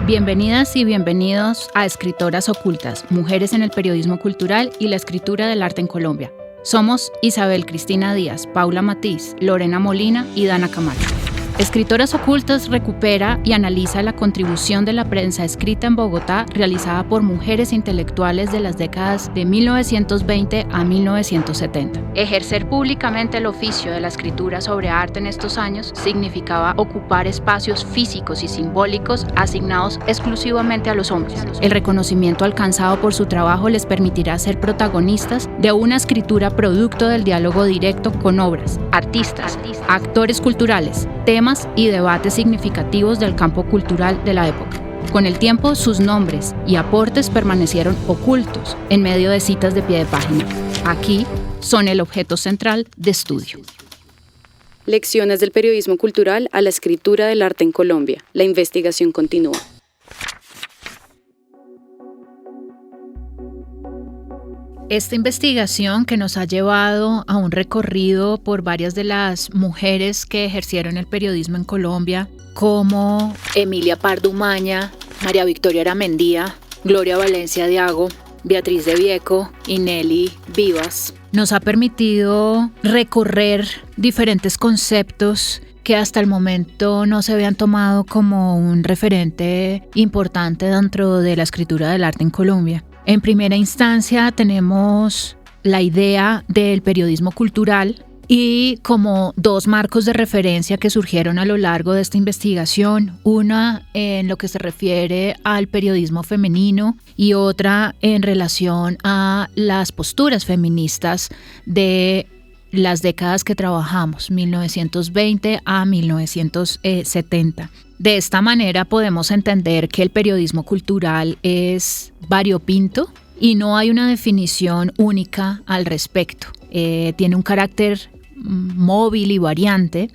Bienvenidas y bienvenidos a Escritoras Ocultas, Mujeres en el Periodismo Cultural y la Escritura del Arte en Colombia. Somos Isabel Cristina Díaz, Paula Matiz, Lorena Molina y Dana Camacho. Escritoras Ocultas recupera y analiza la contribución de la prensa escrita en Bogotá realizada por mujeres intelectuales de las décadas de 1920 a 1970. Ejercer públicamente el oficio de la escritura sobre arte en estos años significaba ocupar espacios físicos y simbólicos asignados exclusivamente a los hombres. El reconocimiento alcanzado por su trabajo les permitirá ser protagonistas de una escritura producto del diálogo directo con obras, artistas, actores culturales, temas y debates significativos del campo cultural de la época. Con el tiempo, sus nombres y aportes permanecieron ocultos en medio de citas de pie de página. Aquí son el objeto central de estudio. Lecciones del periodismo cultural a la escritura del arte en Colombia. La investigación continúa. Esta investigación que nos ha llevado a un recorrido por varias de las mujeres que ejercieron el periodismo en Colombia, como Emilia Pardo Umaña, María Victoria Aramendía, Gloria Valencia Diago, Beatriz de Vieco y Nelly Vivas, nos ha permitido recorrer diferentes conceptos que hasta el momento no se habían tomado como un referente importante dentro de la escritura del arte en Colombia. En primera instancia tenemos la idea del periodismo cultural y como dos marcos de referencia que surgieron a lo largo de esta investigación, una en lo que se refiere al periodismo femenino y otra en relación a las posturas feministas de las décadas que trabajamos, 1920 a 1970. De esta manera podemos entender que el periodismo cultural es variopinto y no hay una definición única al respecto. Tiene un carácter móvil y variante.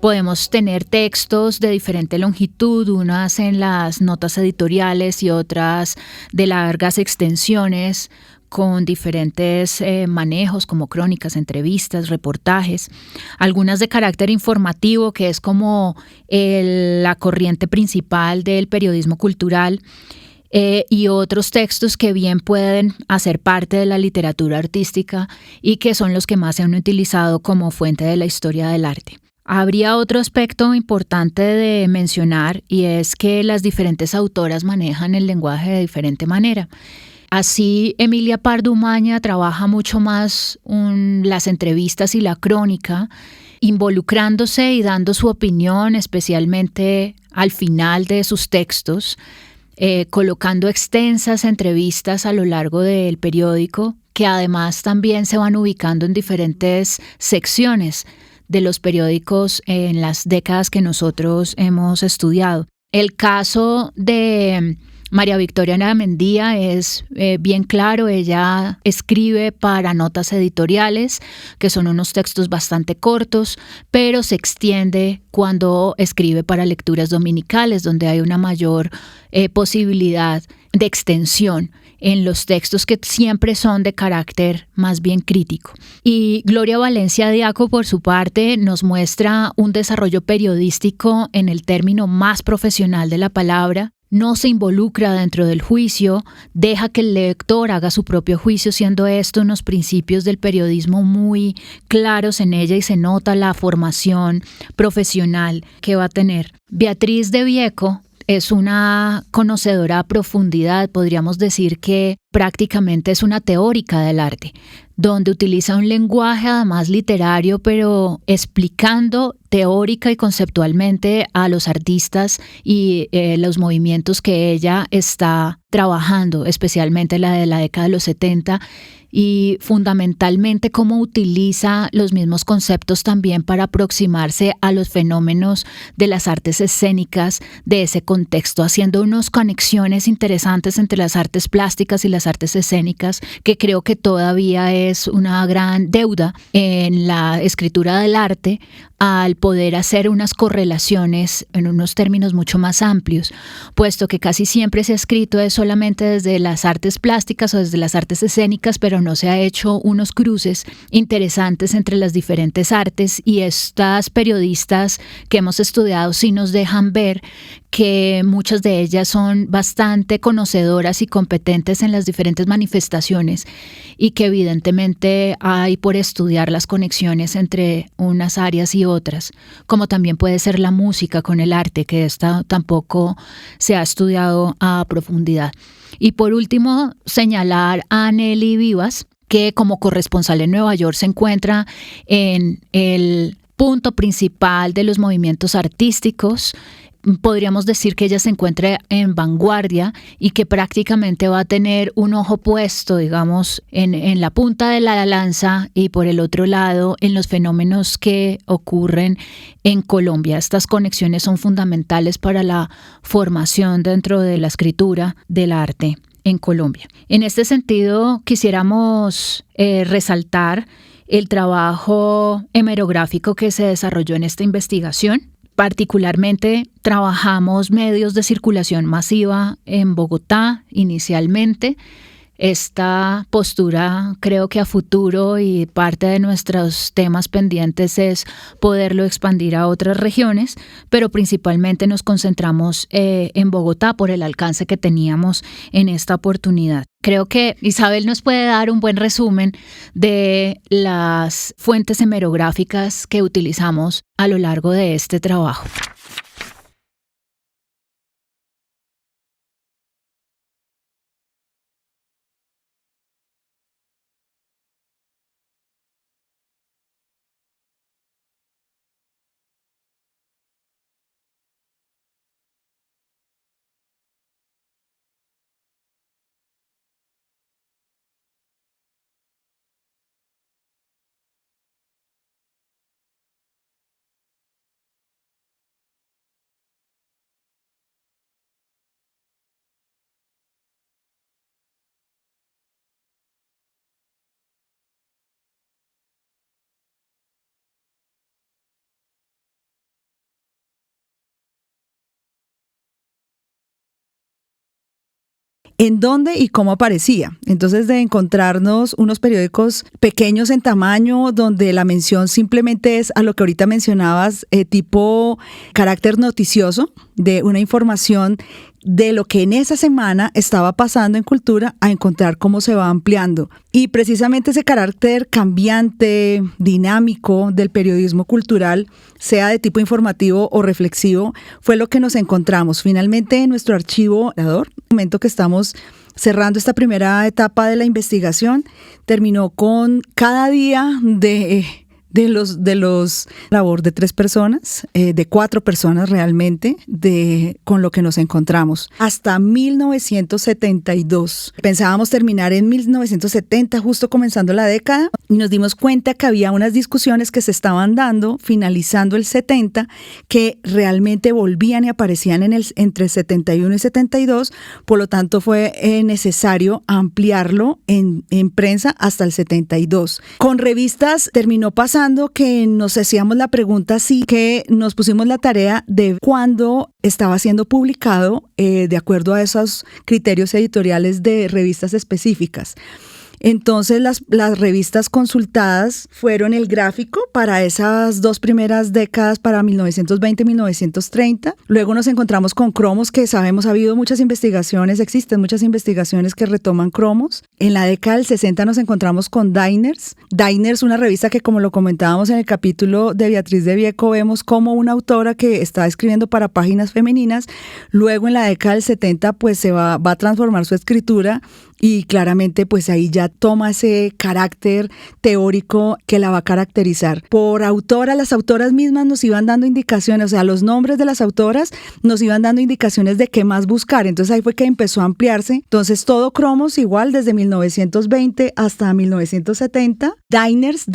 Podemos tener textos de diferente longitud, unas en las notas editoriales y otras de largas extensiones, con diferentes manejos como crónicas, entrevistas, reportajes, algunas de carácter informativo, que es como la corriente principal del periodismo cultural, y otros textos que bien pueden hacer parte de la literatura artística y que son los que más se han utilizado como fuente de la historia del arte. Habría otro aspecto importante de mencionar y es que las diferentes autoras manejan el lenguaje de diferente manera. Así, Emilia Pardo Umaña trabaja mucho más las entrevistas y la crónica, involucrándose y dando su opinión, especialmente al final de sus textos, colocando extensas entrevistas a lo largo del periódico, que además también se van ubicando en diferentes secciones de los periódicos en las décadas que nosotros hemos estudiado. El caso de María Victoria Aramendía es bien claro. Ella escribe para notas editoriales, que son unos textos bastante cortos, pero se extiende cuando escribe para lecturas dominicales, donde hay una mayor posibilidad de extensión en los textos que siempre son de carácter más bien crítico. Y Gloria Valencia Diaco, por su parte, nos muestra un desarrollo periodístico en el término más profesional de la palabra. No se involucra dentro del juicio, deja que el lector haga su propio juicio, siendo esto unos principios del periodismo muy claros en ella y se nota la formación profesional que va a tener. Beatriz de Vieco es una conocedora a profundidad, podríamos decir que prácticamente es una teórica del arte, donde utiliza un lenguaje además literario, pero explicando teórica y conceptualmente a los artistas y los movimientos que ella está trabajando, especialmente la de la década de los 70, y fundamentalmente cómo utiliza los mismos conceptos también para aproximarse a los fenómenos de las artes escénicas de ese contexto, haciendo unas conexiones interesantes entre las artes plásticas y las artes escénicas, que creo que todavía es una gran deuda en la escritura del arte, al poder hacer unas correlaciones en unos términos mucho más amplios, puesto que casi siempre se ha escrito solamente desde las artes plásticas o desde las artes escénicas, pero no se ha hecho unos cruces interesantes entre las diferentes artes, y estas periodistas que hemos estudiado sí nos dejan ver que muchas de ellas son bastante conocedoras y competentes en las diferentes manifestaciones y que evidentemente hay por estudiar las conexiones entre unas áreas y otras, como también puede ser la música con el arte, que esta tampoco se ha estudiado a profundidad. Y por último, señalar a Nelly Vivas, que como corresponsal en Nueva York se encuentra en el punto principal de los movimientos artísticos. Podríamos decir que ella se encuentra en vanguardia y que prácticamente va a tener un ojo puesto, digamos, en la punta de la lanza y por el otro lado en los fenómenos que ocurren en Colombia. Estas conexiones son fundamentales para la formación dentro de la escritura del arte en Colombia. En este sentido, quisiéramos resaltar el trabajo hemerográfico que se desarrolló en esta investigación. Particularmente trabajamos medios de circulación masiva en Bogotá inicialmente. Esta postura creo que a futuro y parte de nuestros temas pendientes es poderlo expandir a otras regiones, pero principalmente nos concentramos en Bogotá por el alcance que teníamos en esta oportunidad. Creo que Isabel nos puede dar un buen resumen de las fuentes hemerográficas que utilizamos a lo largo de este trabajo. ¿En dónde y cómo aparecía? Entonces, de encontrarnos unos periódicos pequeños en tamaño, donde la mención simplemente es a lo que ahorita mencionabas, tipo carácter noticioso, de una información de lo que en esa semana estaba pasando en cultura, a encontrar cómo se va ampliando. Y precisamente ese carácter cambiante, dinámico del periodismo cultural, sea de tipo informativo o reflexivo, fue lo que nos encontramos. Finalmente, en nuestro archivo, en el momento que estamos cerrando esta primera etapa de la investigación, terminó con cada día de los labor de 3 personas, de 4 personas realmente, con lo que nos encontramos. Hasta 1972. Pensábamos terminar en 1970, justo comenzando la década, y nos dimos cuenta que había unas discusiones que se estaban dando, finalizando el 70, que realmente volvían y aparecían entre 71 y 72, por lo tanto fue necesario ampliarlo en prensa hasta el 72. Con revistas terminó pasando que nos hacíamos la pregunta, sí, que nos pusimos la tarea de cuándo estaba siendo publicado de acuerdo a esos criterios editoriales de revistas específicas. Entonces las revistas consultadas fueron El Gráfico para esas 2 primeras décadas, para 1920 y 1930. Luego nos encontramos con Cromos, que sabemos ha habido muchas investigaciones, existen muchas investigaciones que retoman Cromos. En la década del 60 nos encontramos con Diners. Diners, una revista que, como lo comentábamos en el capítulo de Beatriz de Vieco, vemos como una autora que está escribiendo para páginas femeninas. Luego en la década del 70 pues se va a transformar su escritura y claramente pues ahí ya toma ese carácter teórico que la va a caracterizar. Por autora, las autoras mismas nos iban dando indicaciones, o sea, los nombres de las autoras nos iban dando indicaciones de qué más buscar. Entonces ahí fue que empezó a ampliarse. Entonces todo Cromos igual desde 1920 hasta 1970. Diners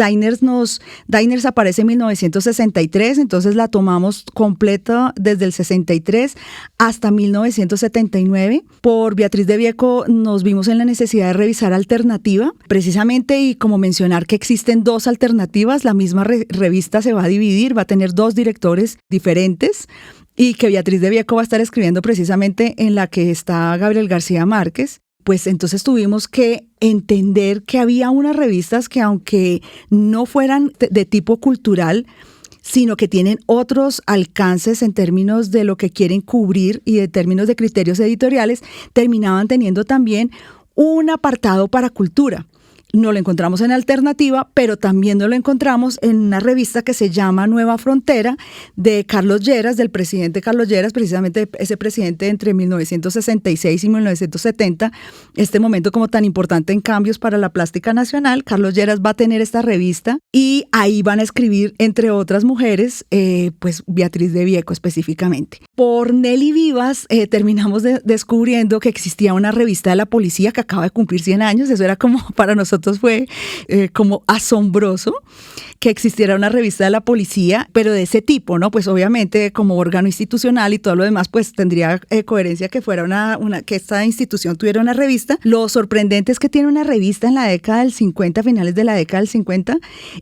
aparece en 1963, entonces la tomamos completa desde el 63 hasta 1979. Por Beatriz de Vieco nos vimos en la necesidad de revisar alternativa, precisamente, y como mencionar que existen 2 alternativas, la misma revista se va a dividir, va a tener 2 directores diferentes, y que Beatriz de Vieco va a estar escribiendo precisamente en la que está Gabriel García Márquez. Pues entonces tuvimos que entender que había unas revistas que, aunque no fueran de tipo cultural, sino que tienen otros alcances en términos de lo que quieren cubrir y de términos de criterios editoriales, terminaban teniendo también un apartado para cultura. No lo encontramos en Alternativa, pero también no lo encontramos en una revista que se llama Nueva Frontera, de Carlos Lleras, del presidente Carlos Lleras, precisamente ese presidente entre 1966 y 1970, este momento como tan importante en cambios para la plástica nacional. Carlos Lleras va a tener esta revista y ahí van a escribir, entre otras mujeres, pues Beatriz de Vieco específicamente. Por Nelly Vivas terminamos descubriendo que existía una revista de la policía que acaba de cumplir 100 años. Eso era como para nosotros fue como asombroso que existiera una revista de la policía, pero de ese tipo, ¿no? Pues obviamente como órgano institucional y todo lo demás, pues tendría coherencia que fuera que esta institución tuviera una revista. Lo sorprendente es que tiene una revista en la década del 50, finales de la década del 50,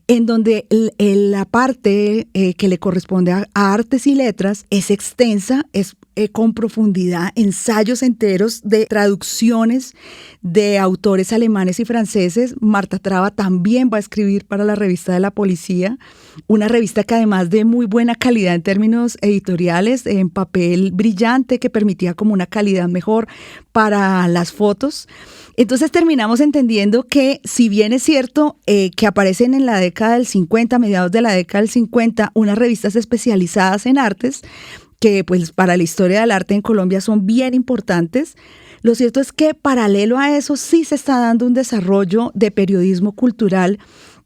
en donde la parte que le corresponde a artes y letras es extensa, es con profundidad, ensayos enteros de traducciones de autores alemanes y franceses. Marta Traba también va a escribir para la revista de la policía, una revista que además de muy buena calidad en términos editoriales, en papel brillante que permitía como una calidad mejor para las fotos. Entonces terminamos entendiendo que, si bien es cierto que aparecen en la década del 50, mediados de la década del 50, unas revistas especializadas en artes, que pues para la historia del arte en Colombia son bien importantes, lo cierto es que paralelo a eso sí se está dando un desarrollo de periodismo cultural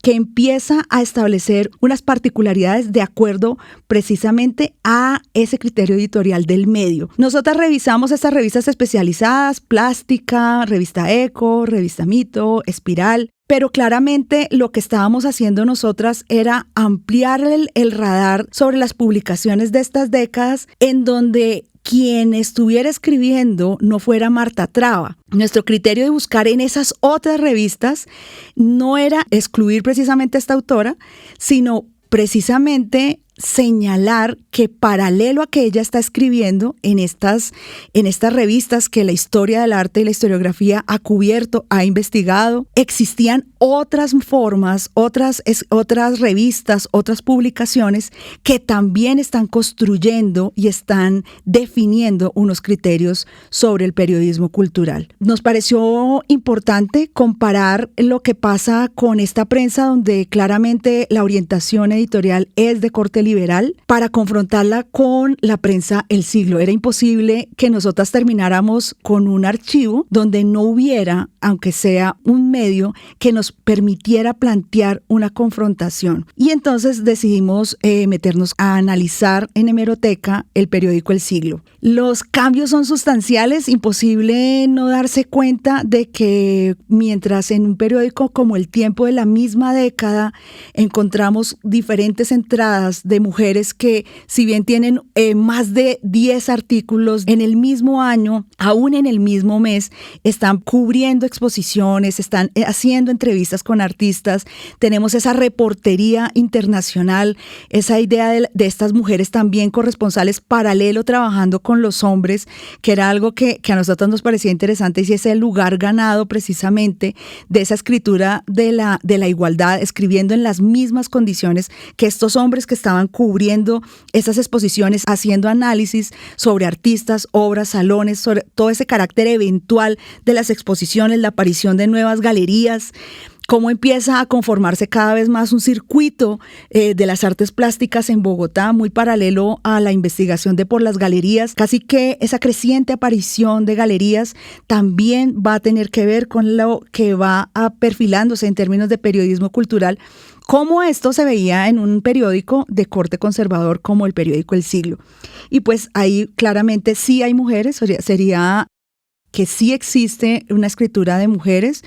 que empieza a establecer unas particularidades de acuerdo precisamente a ese criterio editorial del medio. Nosotras revisamos estas revistas especializadas, Plástica, Revista Eco, Revista Mito, Espiral, pero claramente lo que estábamos haciendo nosotras era ampliar el radar sobre las publicaciones de estas décadas, en donde quien estuviera escribiendo no fuera Marta Traba. Nuestro criterio de buscar en esas otras revistas no era excluir precisamente a esta autora, sino precisamente señalar que paralelo a que ella está escribiendo en estas revistas que la historia del arte y la historiografía ha cubierto, ha investigado, existían otras formas, otras revistas, otras publicaciones que también están construyendo y están definiendo unos criterios sobre el periodismo cultural. Nos pareció importante comparar lo que pasa con esta prensa, donde claramente la orientación editorial es de corte liberal, para confrontarla con la prensa El Siglo. Era imposible que nosotras termináramos con un archivo donde no hubiera, aunque sea un medio, que nos permitiera plantear una confrontación. Y entonces decidimos meternos a analizar en hemeroteca el periódico El Siglo. Los cambios son sustanciales, imposible no darse cuenta de que mientras en un periódico como El Tiempo de la misma década encontramos diferentes entradas de mujeres que, si bien tienen más de 10 artículos en el mismo año, aún en el mismo mes, están cubriendo exposiciones, están haciendo entrevistas con artistas. Tenemos esa reportería internacional, esa idea de estas mujeres también corresponsales paralelo trabajando con los hombres, que era algo que a nosotros nos parecía interesante, y ese lugar ganado precisamente de esa escritura de la igualdad, escribiendo en las mismas condiciones que estos hombres que estaban cubriendo esas exposiciones, haciendo análisis sobre artistas, obras, salones, sobre todo ese carácter eventual de las exposiciones, la aparición de nuevas galerías, cómo empieza a conformarse cada vez más un circuito de las artes plásticas en Bogotá, muy paralelo a la investigación de por las galerías. Casi que esa creciente aparición de galerías también va a tener que ver con lo que va a perfilándose en términos de periodismo cultural, cómo esto se veía en un periódico de corte conservador como el periódico El Siglo. Y pues ahí claramente sí hay mujeres, sería que sí existe una escritura de mujeres,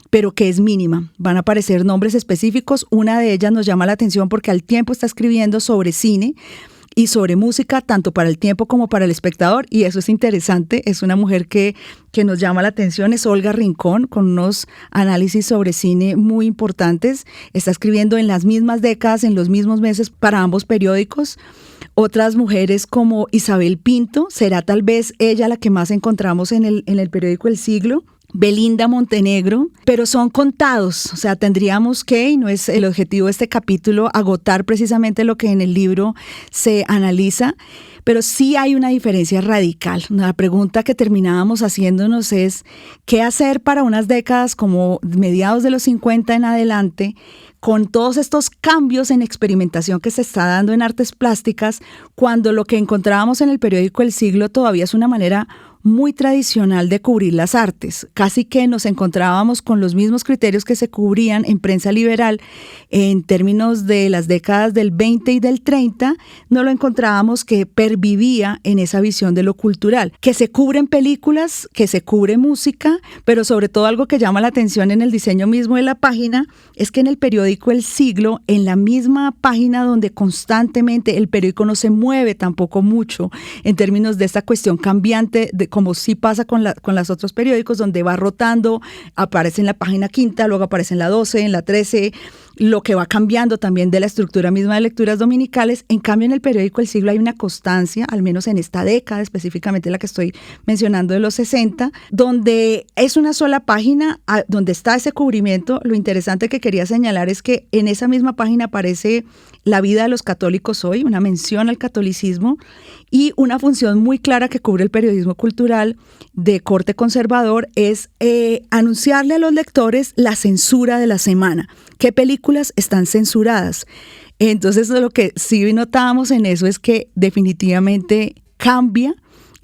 pero que es mínima. Van a aparecer nombres específicos. Una de ellas nos llama la atención porque al tiempo está escribiendo sobre cine y sobre música, tanto para El Tiempo como para El Espectador, y eso es interesante. Es una mujer que nos llama la atención, es Olga Rincón, con unos análisis sobre cine muy importantes. Está escribiendo en las mismas décadas, en los mismos meses, para ambos periódicos. Otras mujeres como Isabel Pinto, será tal vez ella la que más encontramos en el periódico El Siglo. Belinda Montenegro, pero son contados, o sea, tendríamos que, y no es el objetivo de este capítulo, agotar precisamente lo que en el libro se analiza, pero sí hay una diferencia radical. La pregunta que terminábamos haciéndonos es, ¿qué hacer para unas décadas como mediados de los 50 en adelante, con todos estos cambios en experimentación que se está dando en artes plásticas, cuando lo que encontrábamos en el periódico El Siglo todavía es una manera muy tradicional de cubrir las artes? Casi que nos encontrábamos con los mismos criterios que se cubrían en prensa liberal en términos de las décadas del 20 y del 30, no lo encontrábamos que pervivía en esa visión de lo cultural, que se cubren películas, que se cubre música, pero sobre todo algo que llama la atención en el diseño mismo de la página es que en el periódico El Siglo, en la misma página donde constantemente el periódico no se mueve tampoco mucho en términos de esta cuestión cambiante de como sí pasa con los otros periódicos, donde va rotando, aparece en la página 5, luego aparece en la 12, en la 13, lo que va cambiando también de la estructura misma de lecturas dominicales. En cambio, en el periódico El Siglo hay una constancia, al menos en esta década, específicamente la que estoy mencionando de los 60, donde es una sola página, donde está ese cubrimiento. Lo interesante que quería señalar es que en esa misma página aparece la vida de los católicos hoy, una mención al catolicismo y una función muy clara que cubre el periodismo cultural de corte conservador es anunciarle a los lectores la censura de la semana, qué películas están censuradas. Entonces lo que sí notábamos en eso es que definitivamente cambia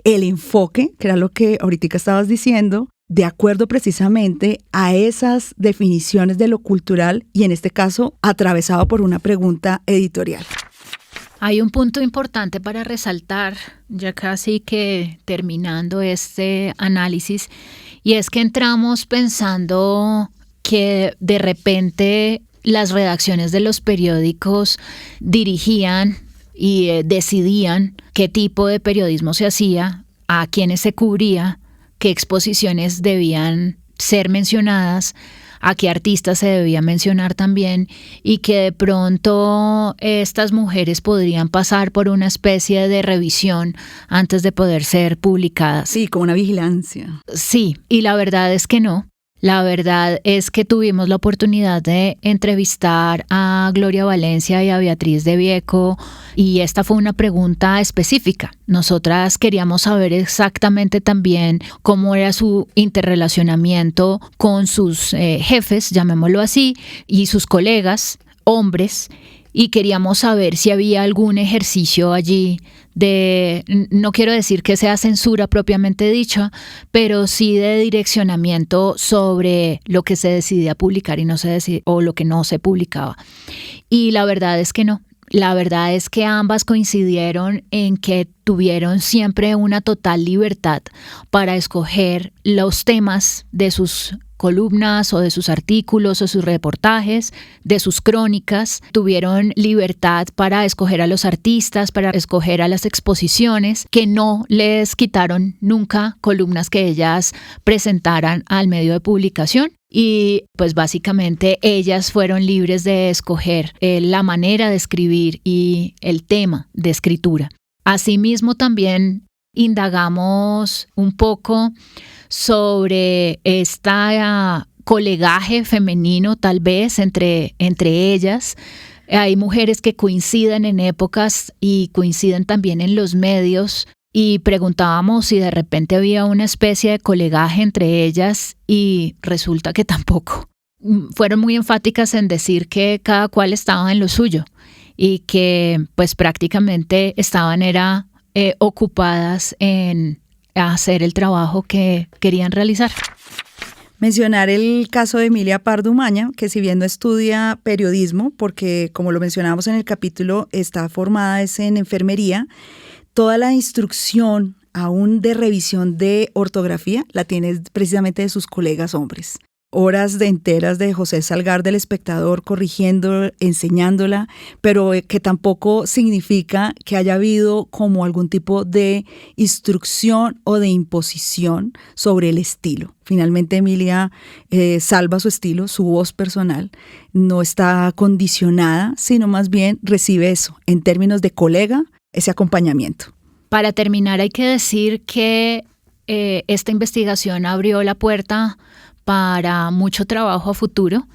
el enfoque, que era lo que ahorita estabas diciendo, de acuerdo precisamente a esas definiciones de lo cultural y en este caso atravesado por una pregunta editorial. Hay un punto importante para resaltar, ya casi que terminando este análisis, y es que entramos pensando que de repente las redacciones de los periódicos dirigían y decidían qué tipo de periodismo se hacía, a quiénes se cubría, qué exposiciones debían ser mencionadas, a qué artistas se debía mencionar también, y que de pronto estas mujeres podrían pasar por una especie de revisión antes de poder ser publicadas. Sí, como una vigilancia. Sí, y la verdad es que no. La verdad es que tuvimos la oportunidad de entrevistar a Gloria Valencia y a Beatriz de Vieco y esta fue una pregunta específica. Nosotras queríamos saber exactamente también cómo era su interrelacionamiento con sus jefes, llamémoslo así, y sus colegas, hombres, y queríamos saber si había algún ejercicio allí de, no quiero decir que sea censura propiamente dicha, pero sí de direccionamiento sobre lo que se decidía publicar y no se decidía, o lo que no se publicaba. Y la verdad es que no. La verdad es que ambas coincidieron en que tuvieron siempre una total libertad para escoger los temas de sus columnas o de sus artículos o sus reportajes, de sus crónicas. Tuvieron libertad para escoger a los artistas, para escoger a las exposiciones, que no les quitaron nunca columnas que ellas presentaran al medio de publicación. Y pues básicamente ellas fueron libres de escoger la manera de escribir y el tema de escritura. Asimismo también indagamos un poco sobre colegaje femenino tal vez entre ellas. Hay mujeres que coinciden en épocas y coinciden también en los medios y preguntábamos si de repente había una especie de colegaje entre ellas y resulta que tampoco. Fueron muy enfáticas en decir que cada cual estaba en lo suyo y que pues prácticamente estaban ocupadas en hacer el trabajo que querían realizar. Mencionar el caso de Emilia Pardo Umaña, que si bien no estudia periodismo, porque como lo mencionábamos en el capítulo, está formada en enfermería, toda la instrucción aún de revisión de ortografía la tiene precisamente de sus colegas hombres. Horas enteras de José Salgar del Espectador corrigiendo, enseñándola, pero que tampoco significa que haya habido como algún tipo de instrucción o de imposición sobre el estilo. Finalmente Emilia salva su estilo, su voz personal, no está condicionada, sino más bien recibe eso, en términos de colega, ese acompañamiento. Para terminar hay que decir que esta investigación abrió la puerta para mucho trabajo a futuro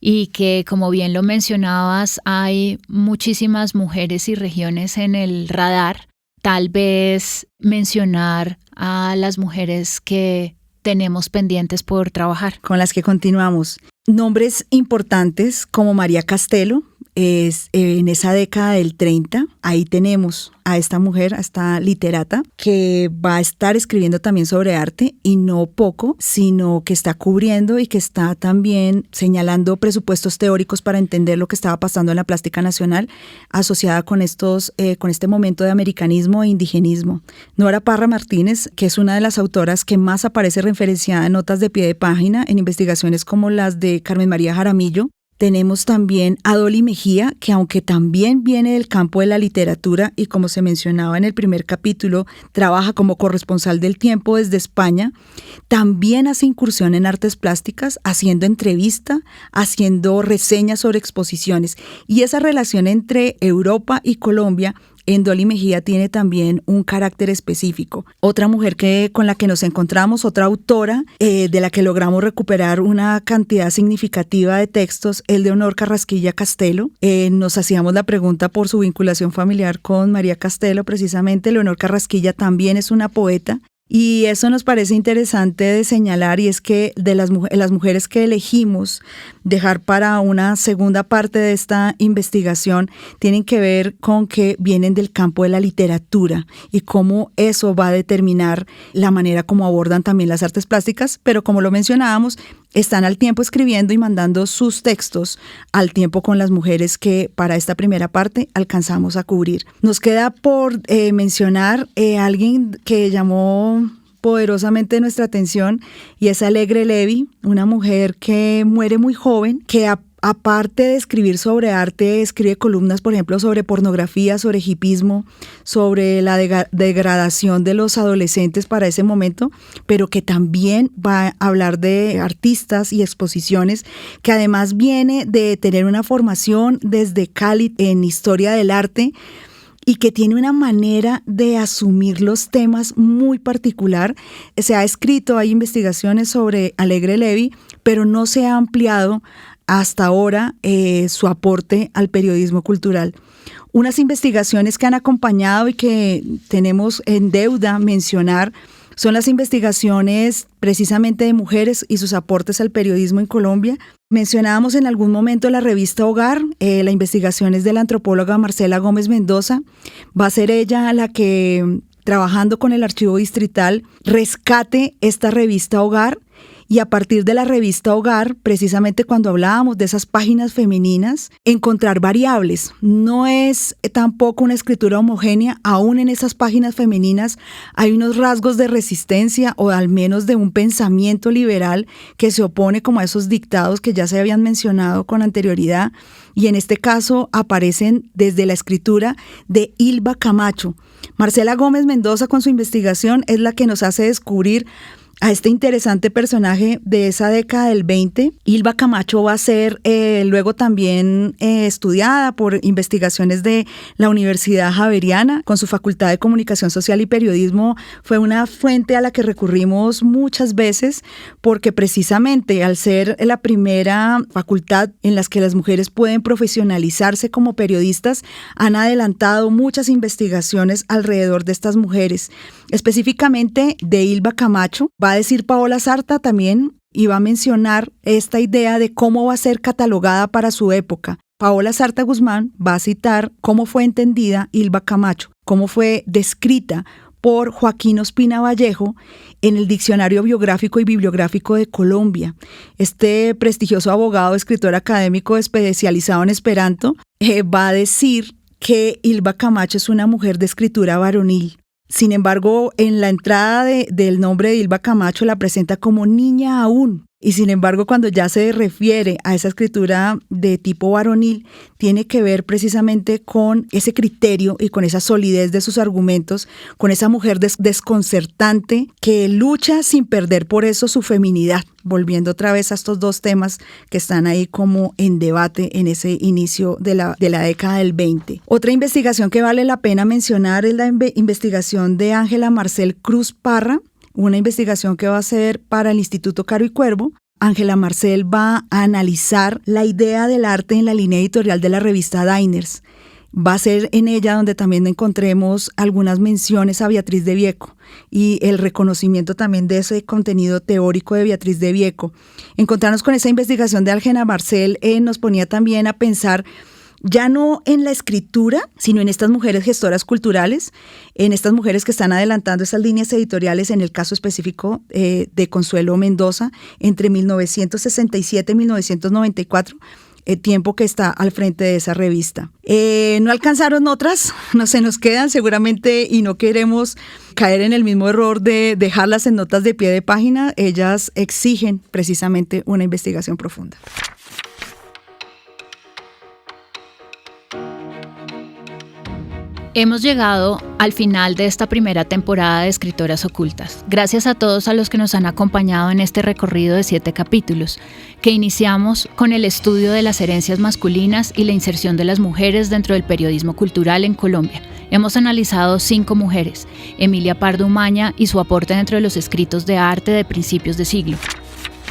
y que, como bien lo mencionabas, hay muchísimas mujeres y regiones en el radar. Tal vez mencionar a las mujeres que tenemos pendientes por trabajar. Con las que continuamos. Nombres importantes como María Castelo, es en esa década del 30, ahí tenemos a esta mujer, a esta literata, que va a estar escribiendo también sobre arte y no poco, sino que está cubriendo y que está también señalando presupuestos teóricos para entender lo que estaba pasando en la plástica nacional asociada con este momento de americanismo e indigenismo. Nora Parra Martínez, que es una de las autoras que más aparece referenciada en notas de pie de página en investigaciones como las de Carmen María Jaramillo. Tenemos también a Dolly Mejía, que aunque también viene del campo de la literatura y como se mencionaba en el primer capítulo, trabaja como corresponsal del Tiempo desde España, también hace incursión en artes plásticas, haciendo entrevista, haciendo reseñas sobre exposiciones. Y esa relación entre Europa y Colombia en Dolly Mejía tiene también un carácter específico. Otra mujer con la que nos encontramos, otra autora de la que logramos recuperar una cantidad significativa de textos, el de Leonor Carrasquilla Castelo. Nos hacíamos la pregunta por su vinculación familiar con María Castelo, precisamente. Leonor Carrasquilla también es una poeta. Y eso nos parece interesante de señalar, y es que de las mujeres que elegimos dejar para una segunda parte de esta investigación tienen que ver con que vienen del campo de la literatura y cómo eso va a determinar la manera como abordan también las artes plásticas, pero como lo mencionábamos, están al tiempo escribiendo y mandando sus textos al tiempo con las mujeres que para esta primera parte alcanzamos a cubrir. Nos queda por mencionar a alguien que llamó poderosamente nuestra atención y es Alegre Levy, una mujer que muere muy joven, que aparte de escribir sobre arte, escribe columnas, por ejemplo, sobre pornografía, sobre hipismo, sobre la degradación de los adolescentes para ese momento, pero que también va a hablar de artistas y exposiciones, que además viene de tener una formación desde Cali en historia del arte, y que tiene una manera de asumir los temas muy particular. Se ha escrito, hay investigaciones sobre Alegre Levy, pero no se ha ampliado hasta ahora su aporte al periodismo cultural. Unas investigaciones que han acompañado y que tenemos en deuda mencionar son las investigaciones precisamente de mujeres y sus aportes al periodismo en Colombia. Mencionábamos en algún momento la revista Hogar, la investigación es de la antropóloga Marcela Gómez Mendoza. Va a ser ella la que, trabajando con el archivo distrital, rescate esta revista Hogar. Y a partir de la revista Hogar, precisamente cuando hablábamos de esas páginas femeninas, encontrar variables. No es tampoco una escritura homogénea, aún en esas páginas femeninas hay unos rasgos de resistencia o al menos de un pensamiento liberal que se opone como a esos dictados que ya se habían mencionado con anterioridad. Y en este caso aparecen desde la escritura de Ilva Camacho. Marcela Gómez Mendoza con su investigación es la que nos hace descubrir a este interesante personaje de esa década del 20. Ilva Camacho va a ser luego también estudiada por investigaciones de la Universidad Javeriana con su Facultad de Comunicación Social y Periodismo. Fue una fuente a la que recurrimos muchas veces porque precisamente al ser la primera facultad en las que las mujeres pueden profesionalizarse como periodistas, han adelantado muchas investigaciones alrededor de estas mujeres. Específicamente de Ilva Camacho, va a decir Paola Sarta también y va a mencionar esta idea de cómo va a ser catalogada para su época. Paola Sarta Guzmán va a citar cómo fue entendida Ilva Camacho, cómo fue descrita por Joaquín Ospina Vallejo en el Diccionario Biográfico y Bibliográfico de Colombia. Este prestigioso abogado, escritor académico especializado en Esperanto, va a decir que Ilva Camacho es una mujer de escritura varonil. Sin embargo, en la entrada del nombre de Ilva Camacho la presenta como niña aún. Y sin embargo, cuando ya se refiere a esa escritura de tipo varonil, tiene que ver precisamente con ese criterio y con esa solidez de sus argumentos, con esa mujer desconcertante que lucha sin perder por eso su feminidad, volviendo otra vez a estos dos temas que están ahí como en debate en ese inicio de la década del 20. Otra investigación que vale la pena mencionar es la investigación de Ángela Marcel Cruz Parra, una investigación que va a ser para el Instituto Caro y Cuervo. Ángela Marcel va a analizar la idea del arte en la línea editorial de la revista Diners. Va a ser en ella donde también encontremos algunas menciones a Beatriz de Vieco y el reconocimiento también de ese contenido teórico de Beatriz de Vieco. Encontrarnos con esa investigación de Ángela Marcel nos ponía también a pensar ya no en la escritura, sino en estas mujeres gestoras culturales, en estas mujeres que están adelantando esas líneas editoriales, en el caso específico de Consuelo Mendoza, entre 1967 y 1994, tiempo que está al frente de esa revista. No alcanzaron otras, no se nos quedan seguramente y no queremos caer en el mismo error de dejarlas en notas de pie de página. Ellas exigen precisamente una investigación profunda. Hemos llegado al final de esta primera temporada de Escritoras Ocultas. Gracias a todos a los que nos han acompañado en este recorrido de 7 capítulos, que iniciamos con el estudio de las herencias masculinas y la inserción de las mujeres dentro del periodismo cultural en Colombia. Hemos analizado 5 mujeres: Emilia Pardo Umaña y su aporte dentro de los escritos de arte de principios de siglo;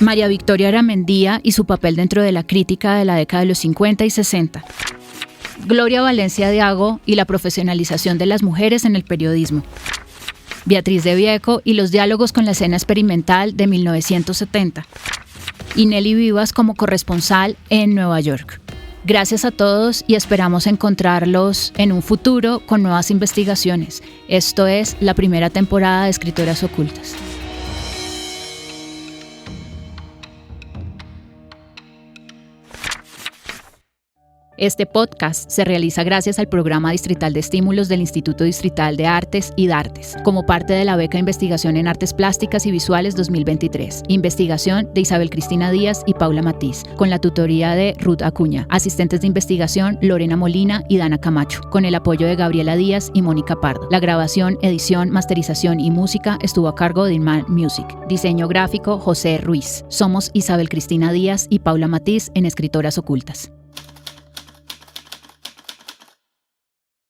María Victoria Aramendía y su papel dentro de la crítica de la década de los 50 y 60; Gloria Valencia Diago y la profesionalización de las mujeres en el periodismo; Beatriz de Vieco y los diálogos con la escena experimental de 1970; y Nelly Vivas como corresponsal en Nueva York. Gracias a todos y esperamos encontrarlos en un futuro con nuevas investigaciones. Esto es la primera temporada de Escritoras Ocultas. Este podcast se realiza gracias al Programa Distrital de Estímulos del Instituto Distrital de Artes y Dartes, como parte de la Beca de Investigación en Artes Plásticas y Visuales 2023. Investigación de Isabel Cristina Díaz y Paula Matiz, con la tutoría de Ruth Acuña. Asistentes de investigación Lorena Molina y Dana Camacho, con el apoyo de Gabriela Díaz y Mónica Pardo. La grabación, edición, masterización y música estuvo a cargo de Inman Music. Diseño gráfico José Ruiz. Somos Isabel Cristina Díaz y Paula Matiz en Escritoras Ocultas.